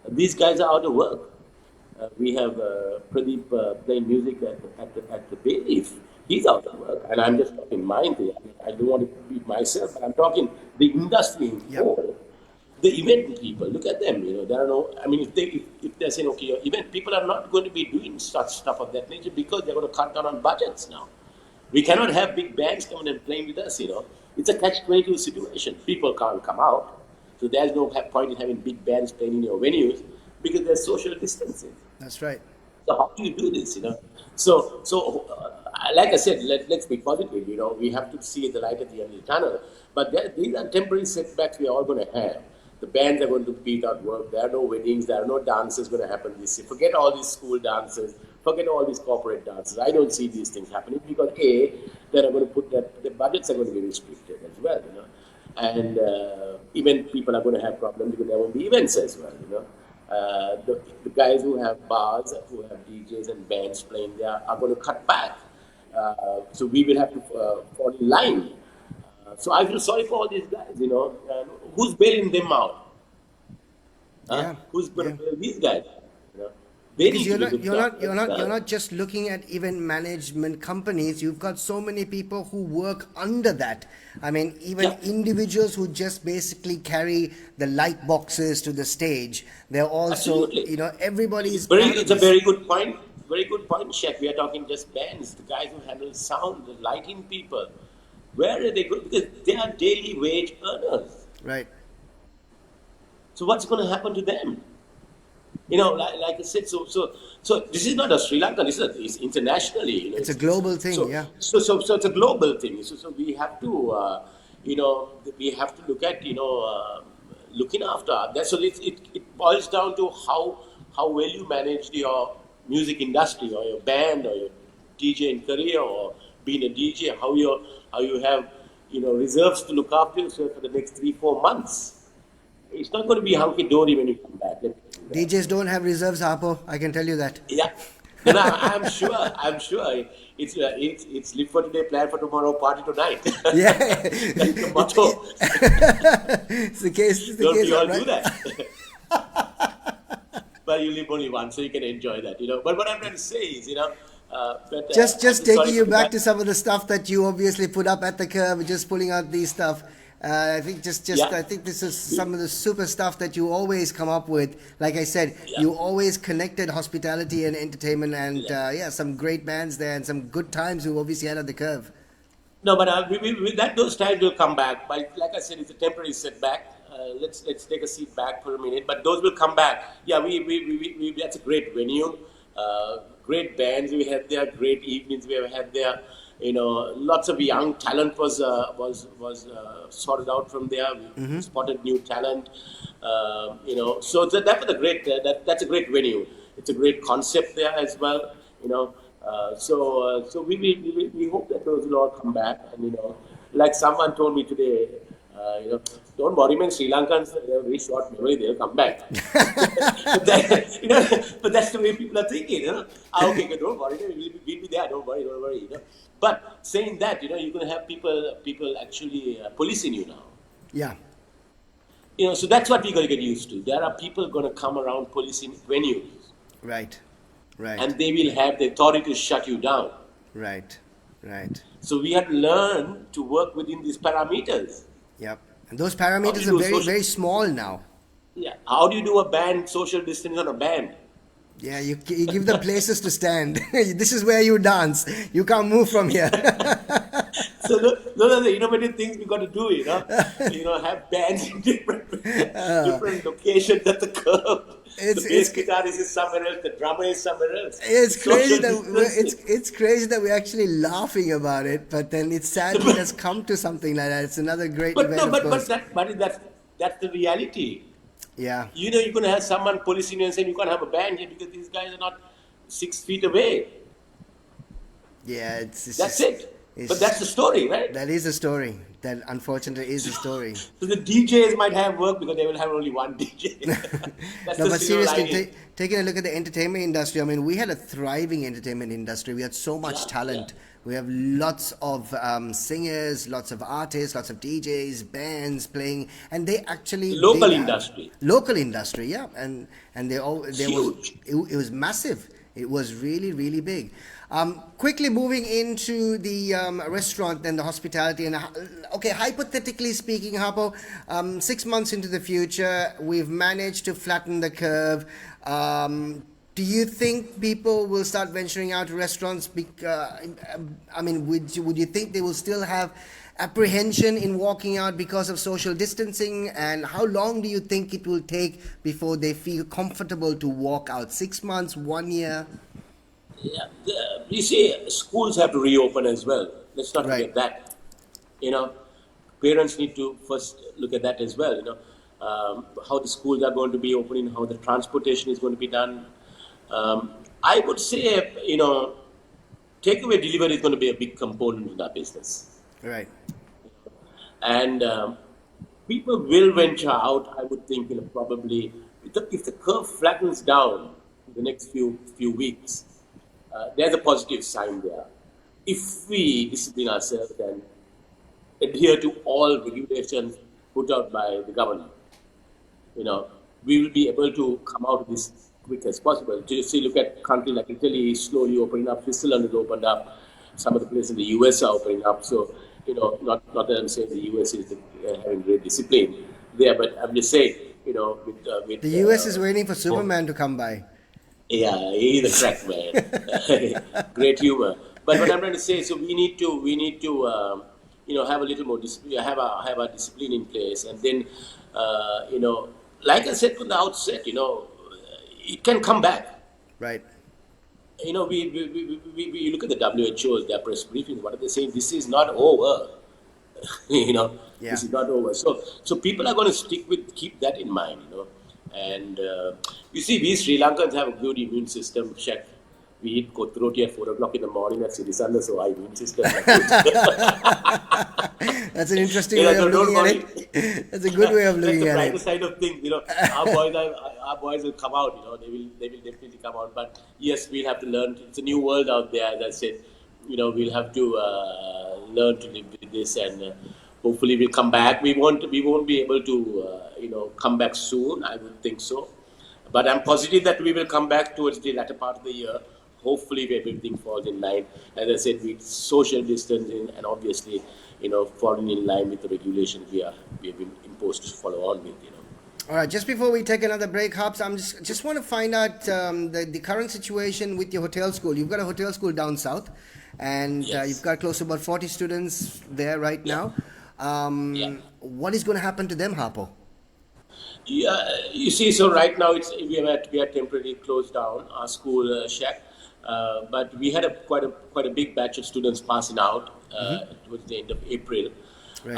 These guys are out of work. We have Pradeep playing music at the Bay Leaf. He's out of work, and I'm just talking mine here. I don't want to beat myself, but I'm talking the industry in whole. The event people, look at them. There are no. I mean, if they're saying, okay, event people are not going to be doing such stuff of that nature because they're going to cut down on budgets now. We cannot have big bands coming and playing with us. It's a catch-22 situation. People can't come out. So there's no point in having big bands playing in your venues because there's social distancing. That's right. So how do you do this? Like I said, let's be positive. We have to see the light at the end of the tunnel. But these are temporary setbacks we are all going to have. The bands are going to be without work. There are no weddings. There are no dances going to happen this year. Forget all these school dances. Forget all these corporate dances. I don't see these things happening because they're going to put that the budgets are going to be restricted as well. And even people are going to have problems because there won't be events as well. The guys who have bars, who have DJs and bands playing there are going to cut back. So we will have to fall in line. So I feel sorry for all these guys, who's bailing them out? Who's going to bail these guys? Because you're not just looking at event management companies. You've got so many people who work under that. I mean, even individuals who just basically carry the light boxes to the stage. They're also, everybody's. It's a very good point. Very good point, Shaq. We are talking just bands, the guys who handle sound, the lighting people. Where are they going? Because they are daily wage earners. Right. So what's going to happen to them? Like I said, so this is not a Sri Lanka. It's internationally. It's a global thing, So it's a global thing. So we have to, we have to look at, looking after that. So it boils down to how well you manage your music industry or your band or your DJing career or being a DJ. How you have, reserves to look after yourself for the next 3-4 months. It's not going to be hunky-dory when you come back. DJs don't have reserves, Harpo. I can tell you that. Yeah. No, I'm sure. It's live for today, plan for tomorrow, party tonight. Yeah. That's the motto. It's the case. Don't we all do that? But you live only once, so you can enjoy that, But what I'm trying to say is, just taking you back to some of the stuff that you obviously put up at the curb, just pulling out these stuff. I think I think this is some of the super stuff that you always come up with. Like I said, you always connected hospitality and entertainment, and some great bands there and some good times you obviously had at the curve. No, but those times will come back. But like I said, it's a temporary setback. Let's take a seat back for a minute. But those will come back. Yeah, we that's a great venue. Great bands we had there. Great evenings we have had there. Lots of young talent was sorted out from there. We spotted new talent. So that was a great. That's a great venue. It's a great concept there as well. So we hope that those will all come back. And like someone told me today, don't worry, man. Sri Lankans, they have very short memory. They'll come back. but that's the way people are thinking. Okay, don't worry. We'll be there. Don't worry. But saying that, you're going to have people actually policing you now. Yeah. So that's what we're going to get used to. There are people going to come around policing venues. Right. And they will have the authority to shut you down. Right. So we have to learn to work within these parameters. Yep. And those parameters are very, very small now. Yeah. How do you do a band, social distance on a band? Yeah, you give them places to stand. This is where you dance. You can't move from here. So those are the innovative things we got to do, have bands in different locations at the curb. The bass guitarist is somewhere else, the drummer is somewhere else. It's crazy that we're actually laughing about it, but then it's sad it has come to something like that. It's another great event. That's the reality. Yeah. You're going to have someone policing you and saying you can't have a band here because these guys are not 6 feet away. Yeah, that's it. But that's the story, right? That is the story. That unfortunately is the story. So the DJs might have work because they will have only one DJ. But seriously, taking a look at the entertainment industry, I mean, we had a thriving entertainment industry. We had so much talent. Yeah. We have lots of singers, lots of artists, lots of DJs, bands playing, and they actually local industry, yeah, and it was massive. It was really, really big. Quickly moving into the restaurant and the hospitality. And okay, hypothetically speaking, Harpo, 6 months into the future, we've managed to flatten the curve. Do you think people will start venturing out to restaurants? I mean, would you think they will still have apprehension in walking out because of social distancing, and how long do you think it will take before they feel comfortable to walk out? 6 months, 1 year? Yeah, you see, schools have to reopen as well. Let's not Right. forget that. You know, parents need to first look at that as well. How the schools are going to be opening, how the transportation is going to be done. I would say, takeaway delivery is going to be a big component in our business. Right. And people will venture out, I would think, probably, if the curve flattens down in the next few weeks, there's a positive sign there. If we discipline ourselves and adhere to all regulations put out by the government, we will be able to come out of this quick as possible. To see, look at countries like Italy slowly opening up, Switzerland has opened up, some of the places in the US are opening up. So, not that I'm saying the US is having great discipline there, but I'm just saying, with The US is waiting for Superman to come by. Yeah, he's a crack man. Great humor. But what I'm trying to say, so we need to have a little more discipline, have a discipline in place, and then like I said from the outset, it can come back. Right. We look at the WHO's, their press briefings. What are they saying? This is not over. This is not over. So people are going to keep that in mind. And you see, we Sri Lankans have a good immune system. Shaq, we eat roti at 4 o'clock in the morning at City Sunday, so our immune system is good. That's an interesting way of looking at it. That's a good way of looking at it. That's the side of things. Our boys will come out. They will definitely come out. But yes, we'll have to learn. It's a new world out there. As I said, we'll have to learn to live with this, and hopefully we'll come back. We won't be able to come back soon. I would think so. But I'm positive that we will come back towards the latter part of the year. Hopefully, everything falls in line. As I said, with social distancing and obviously, falling in line with the regulations we have been imposed to follow on with. All right, just before we take another break, Harps, I'm just want to find out the current situation with your hotel school. You've got a hotel school down south, and Yes. you've got close to about 40 students there right now. What is going to happen to them, Harpo? Yeah, you see, so right now we are temporarily closed down our school, Shaq, but we had quite a big batch of students passing out towards the end of April. Right.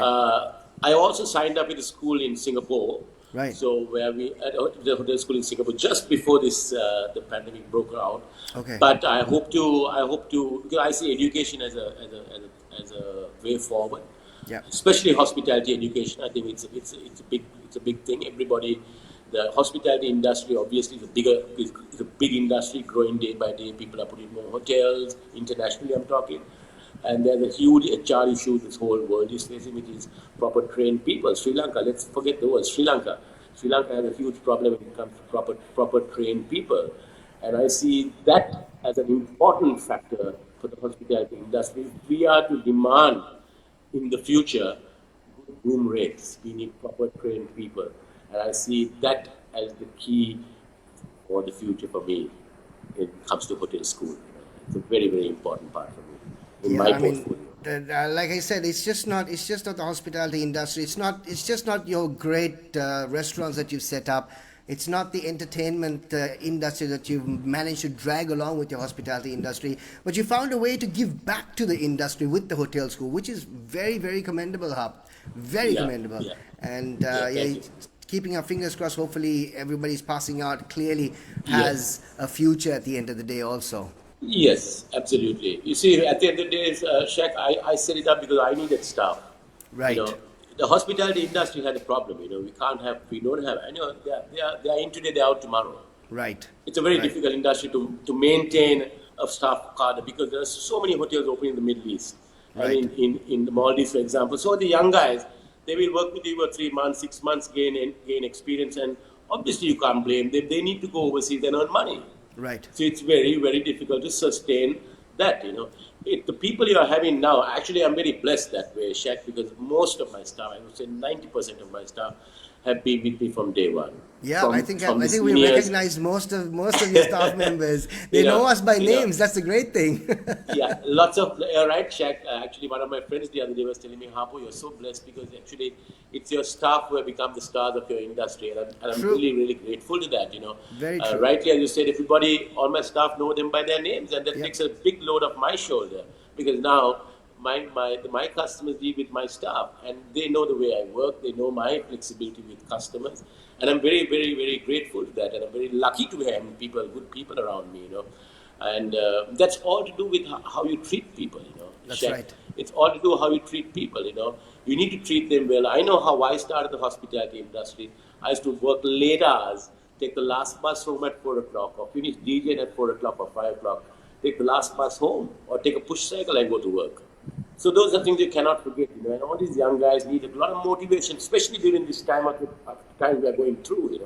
I also signed up with a school in Singapore. Right. So where we at the hotel school in Singapore just before this the pandemic broke out. Okay. But I hope to because I see education as a way forward. Yeah. Especially hospitality education. I think it's a big thing. Everybody, the hospitality industry obviously is a big industry, growing day by day. People are putting more hotels internationally. I'm talking. And there's a huge HR issue this whole world is facing, which is proper trained people. Sri Lanka, let's forget the word Sri Lanka. Sri Lanka has a huge problem when it comes to proper trained people. And I see that as an important factor for the hospitality industry. If we are to demand in the future good room rates, we need proper trained people. And I see that as the key for the future for me when it comes to hotel school. It's a very, very important part for me. Like I said, it's just not the hospitality industry. It's just not your great restaurants that you've set up. It's not the entertainment industry that you've managed to drag along with your hospitality industry. But you found a way to give back to the industry with the hotel school, which is very, very commendable, Harp. Very commendable. Yeah. And keeping our fingers crossed, hopefully everybody's passing out clearly has a future at the end of the day also. Yes, absolutely. You see, at the end of the day, Shaq, I set it up because I needed staff. Right. The hospitality industry had a problem. We don't have. They are in today, they are out tomorrow. Right. It's a very difficult industry to maintain a staff cadre because there are so many hotels opening in the Middle East. Right. And in the Maldives, for example. So the young guys, they will work with you for 3 months, 6 months, gain experience, and obviously you can't blame them. They need to go overseas and earn money. Right. So it's very, very difficult to sustain that, The people you are having now, actually I'm very blessed that way, Shaq, because most of my staff, I would say 90% of my staff, have been with me from day one. Yeah, I think we recognize most of your staff members. They know us by names. That's the great thing. Yeah, lots of right, Shaq. Actually, one of my friends the other day was telling me, Harpo, you're so blessed because actually it's your staff who have become the stars of your industry, and I'm really, really grateful to that. Very true. Rightly, as you said, everybody, all my staff know them by their names, and that takes a big load off my shoulder because now my customers deal with my staff, and they know the way I work. They know my flexibility with customers. And I'm very, very, very grateful to that, and I'm very lucky to have good people around me, And that's all to do with how you treat people, That's Shaq. right. It's all to do how you treat people, You need to treat them well. I know how I started the hospitality industry. I used to work late hours, take the last bus home at 4 o'clock, or finish DJing at 4 o'clock or 5 o'clock, take the last bus home, or take a push cycle and go to work. So those are things you cannot forget, and all these young guys need a lot of motivation, especially during this time of time we are going through,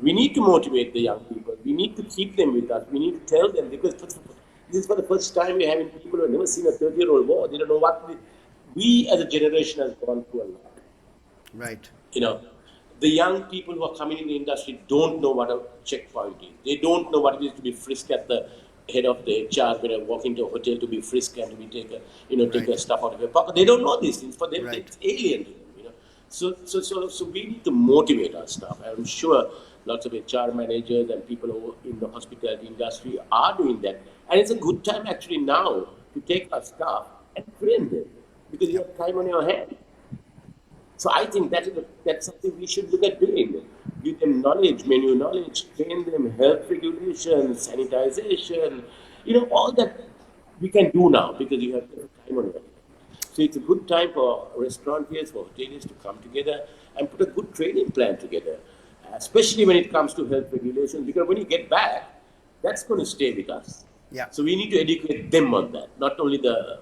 We need to motivate the young people. We need to keep them with us. We need to tell them, because this is for the first time we're having people who have never seen a 30-year-old war. They don't know what we as a generation has gone through a lot. Right. The young people who are coming in the industry don't know what a checkpoint is. They don't know what it is to be frisked at the head of the HR when I walk into a hotel to be frisked and to be take a stuff out of your pocket. They don't know these things. For them, it's alien to them. So we need to motivate our staff. I'm sure lots of HR managers and people who are in the hospitality industry are doing that. And it's a good time actually now to take our staff and train them because you have time on your hands. So I think that's something we should look at doing. Give them knowledge, menu knowledge, train them, health regulations, sanitization, all that we can do now because you have time on your hands. So it's a good time for restaurateurs, for hoteliers to come together and put a good training plan together, especially when it comes to health regulations, because when you get back, that's going to stay with us. Yeah. So we need to educate them on that, not only the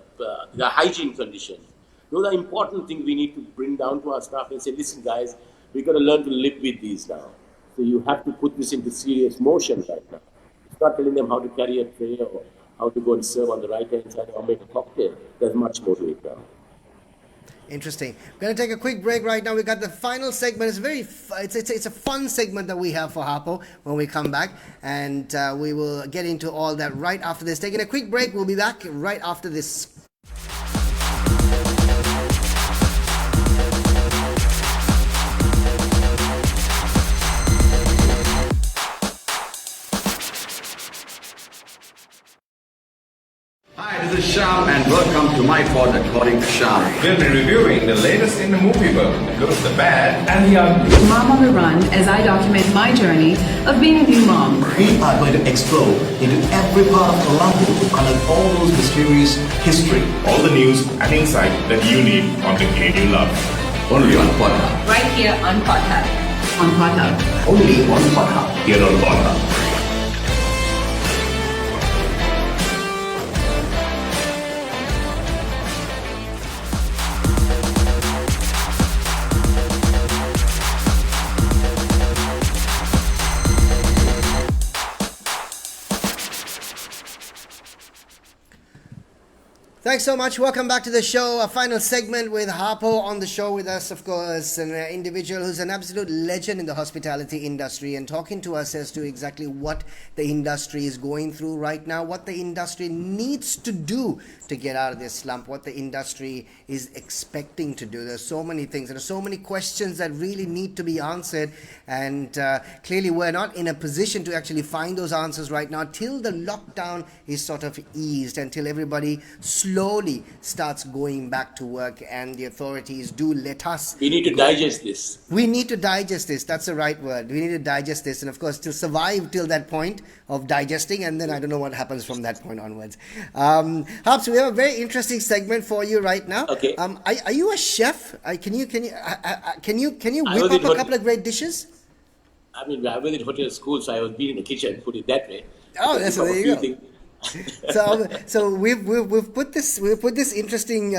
hygiene conditions. Those are important things we need to bring down to our staff and say, listen, guys, we've got to learn to live with these now. So you have to put this into serious motion right now. It's not telling them how to carry a tray or how to go and serve on the right-hand side or make a cocktail. There's much more to it now. Interesting. We're going to take a quick break right now. We got the final segment. It's a fun segment that we have for Harpo when we come back, and we will get into all that right after this. Taking a quick break. We'll be back right after this. Hi, this is Sham and welcome to my pod according to Sham. We'll be reviewing the latest in the movie world, the good, the bad, and the ugly. Mom on the Run, as I document my journey of being a new mom. We are going to explore into every part of Colombo to unearth all those mysterious history. All the news and insight that you need on the game you love. Only on Pod Hub. Right here on Pod Hub. On Pod Hub. Only on Pod Hub. Here on Pod Hub. Thanks so much. Welcome back to the show. A final segment with Harpo on the show with us, of course, an individual who's an absolute legend in the hospitality industry and talking to us as to exactly what the industry is going through right now, what the industry needs to do to get out of this slump, what the industry is expecting to do. There's so many things. There are so many questions that really need to be answered, and clearly we're not in a position to actually find those answers right now till the lockdown is sort of eased, until everybody slowly starts going back to work and the authorities do let us. We need to digest this. We need to digest this. That's the right word. We need to digest this, and of course to survive till that point of digesting, and then I don't know what happens from that point onwards. Harps, we have a very interesting segment for you right now. Okay. Are you a chef? Can you whip up a couple of great dishes? I mean, I was in hotel school, so I was been in the kitchen, put it that way. Oh, that's there you go. So we've put this interesting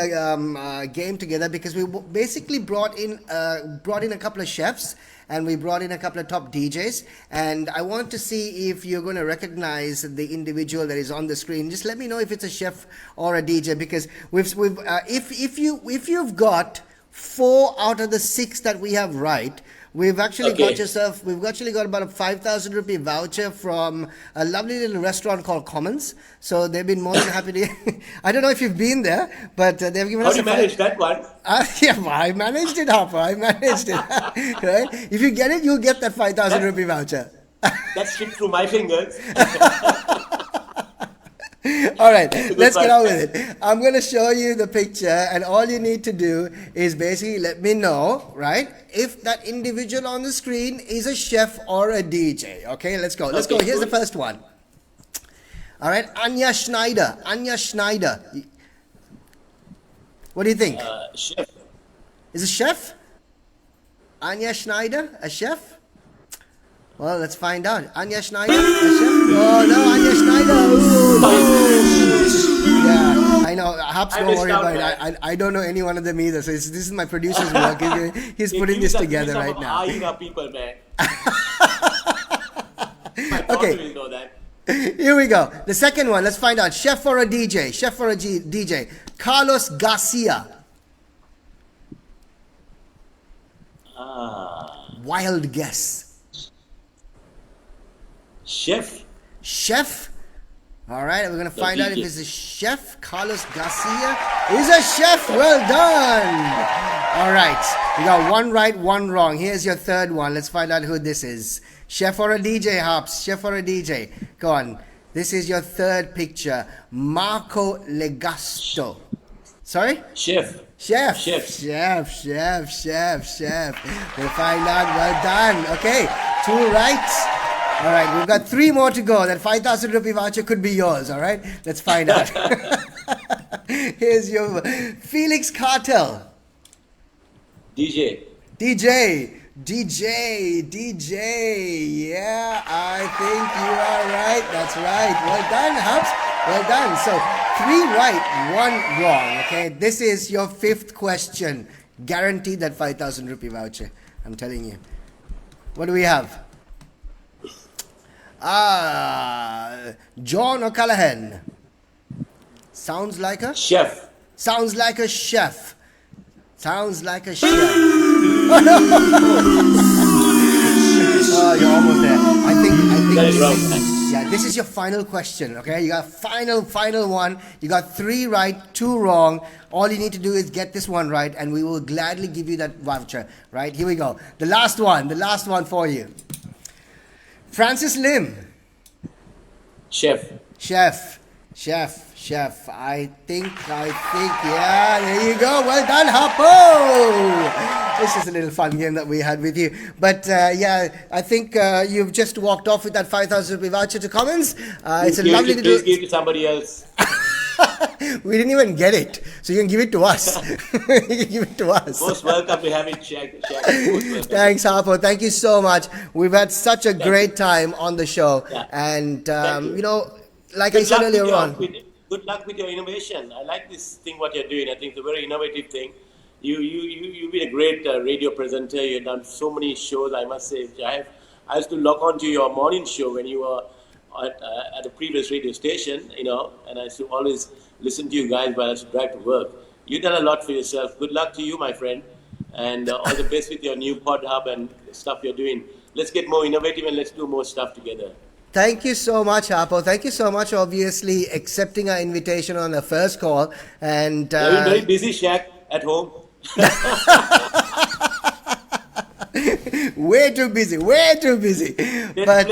game together because we basically brought in a couple of chefs and we brought in a couple of top DJs, and I want to see if you're going to recognize the individual that is on the screen. Just let me know if it's a chef or a DJ, because if you've got 4 out of the 6 that we have right, We've actually Okay. got yourself. We've actually got about a 5,000 rupee voucher from a lovely little restaurant called Commons. So they've been more than happy to. I don't know if you've been there, but they've given How us do you manage that one? Yeah, well, I managed it, Harpo. I managed it. Right? If you get it, you'll get that 5,000 rupee voucher. That slipped through my fingers. All right, good let's get one. on with it. I'm going to show you the picture, and all you need to do is basically let me know, right, if that individual on the screen is a chef or a DJ. Okay, let's go. Let's go. Here's the first one. All right, Anya Schneider. Anya Schneider. What do you think? Chef. Is a chef? Anya Schneider, a chef? Well, let's find out. Anya Schneider, a chef? Oh no, Anya Schneider. Ooh, no. Yeah, I know. Haps, don't worry about it. I don't know any one of them either. So this is my producer's work. He's putting this together right now. People, man. Okay. Will know that. Here we go. The second one. Let's find out. Chef or a DJ? Chef or a DJ? Carlos Garcia. Wild guess. Chef. Chef? All right, we're going to find out if it's a chef. Carlos Garcia is a chef. Well done. All right, you got one right, one wrong. Here's your third one. Let's find out who this is. Chef or a DJ, Hops? Chef or a DJ? Go on. This is your third picture. Marco Legasto. Sorry? Chef. Chef. Chef. Chef. We'll find out. Well done. Okay, 2 right. All right, we've got 3 more to go. That 5,000 rupee voucher could be yours. All right, let's find out. Here's your Felix Cartel. DJ. Yeah, I think you are right. That's right. Well done, Hubs. Well done. So 3 right, 1 wrong. Okay, this is your 5th question. Guaranteed that 5,000 rupee voucher. I'm telling you. What do we have? John O'Callaghan. Sounds like a chef. Sounds like a chef. Sounds like a chef. Oh, no. Oh, you're almost there. I think yeah, this is your final question, okay? You got final one. You got 3 right, 2 wrong. All you need to do is get this one right, and we will gladly give you that voucher, right? Here we go. The last one for you. Francis Lim. Chef. I think, yeah, there you go. Well done, Harpo. This is a little fun game that we had with you. But yeah, I think you've just walked off with that 5,000 rupee voucher to Commons. It's a lovely little... Please give it to somebody else. We didn't even get it, so you can give it to us. You can give it to us. Most welcome to have it, Shaq. Thanks, Harpo. Thank you so much. We've had such a great time on the show, and you know, like I said earlier on. Good luck with your innovation. I like this thing what you're doing. I think it's a very innovative thing. You've been a great radio presenter. You've done so many shows. I must say, I used to log on to your morning show when you were at a previous radio station, you know, and I used to always listen to you guys while I used to drive to work. You've done a lot for yourself. Good luck to you, my friend, and all the best with your new pod hub and stuff you're doing. Let's get more innovative and let's do more stuff together. Thank you so much, Harpo. Thank you so much, obviously, accepting our invitation on the first call. And you're very busy, Shaq, at home. Way too busy. But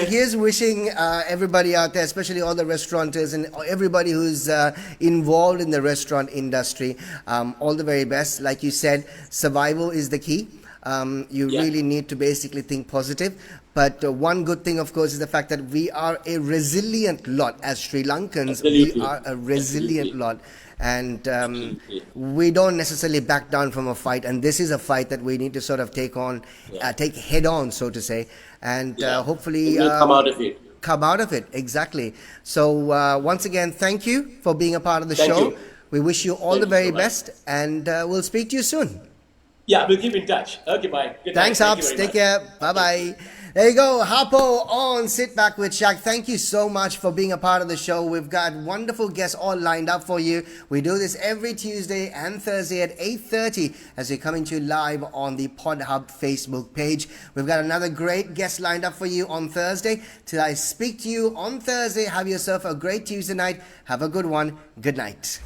here's wishing everybody out there, especially all the restaurateurs and everybody who's involved in the restaurant industry, all the very best. Like you said, survival is the key. You really need to basically think positive. But one good thing, of course, is the fact that we are a resilient lot. As Sri Lankans, Absolutely. we are a resilient lot. And we don't necessarily back down from a fight. And this is a fight that we need to sort of take head on, so to say. And hopefully... we'll come out of it. Come out of it, exactly. So once again, thank you for being a part of the show. You. We wish you all the very best. And we'll speak to you soon. Yeah, we'll keep in touch. Okay, bye. Good Thanks, night. Thank you Hubs. very Take much. care. Bye-bye. There you go. Harpo on Sit Back with Shaq. Thank you so much for being a part of the show. We've got wonderful guests all lined up for you. We do this every Tuesday and Thursday at 8:30 as we're coming to you live on the Pod Hub Facebook page. We've got another great guest lined up for you on Thursday. Till I speak to you on Thursday, have yourself a great Tuesday night. Have a good one. Good night.